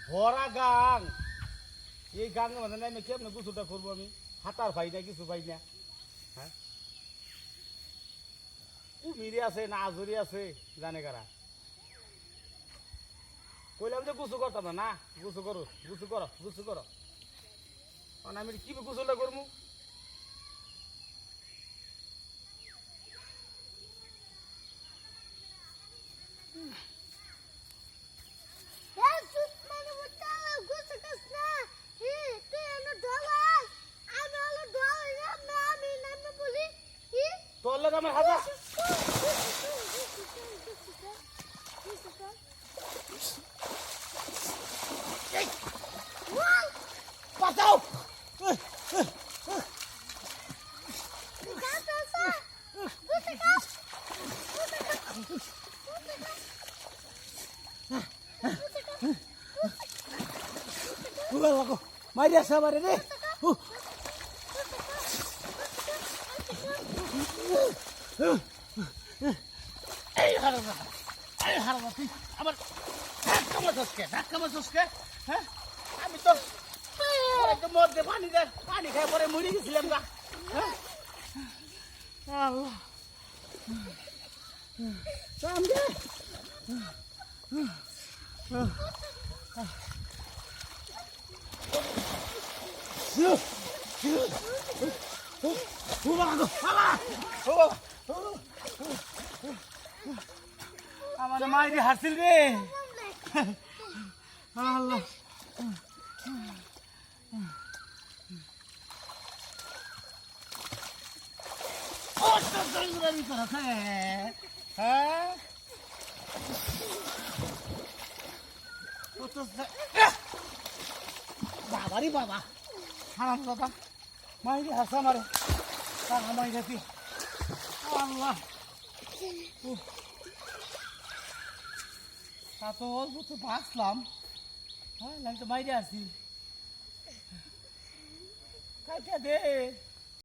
ভরা গাং, এই গাঙের মধ্যে নামে কেমনে গোসলটা করবো আমি? হাতার পাই না, কিছু পাই না। হ্যাঁ, কুমিরে আছে না আজরি আছে জানে কারা। কইলাম যে গোসল করতাম না, না গোসল করো, গোসল করো, গোসল করো। কারণ আমি কি গোসলটা করবো? তোর লোক আমার হাজা বাঁচাও। মাইরে আসে আমারে রে। এই হারাম, এই হারাম, তুই আমার ধাক্কা মারছসকে, ধাক্কা মারছসকে। হ্যাঁ, আমি তো একদম মধ্যে পানি দে, পানি খাই পরে মরে গেছিলাম গা। হ্যাঁ, আল্লাহ সামনে আমার মাইরে হাসিল রে। আল্লাহ হ্যাঁ, বাবারি বাবা, হারাম দাদা মাইরে হাসা মারে মাইরে কি। আল্লাহ তা তো অল্প তো বাঁচলাম। হ্যাঁ, আমি তো মাইরে আসি, কাইটা দে।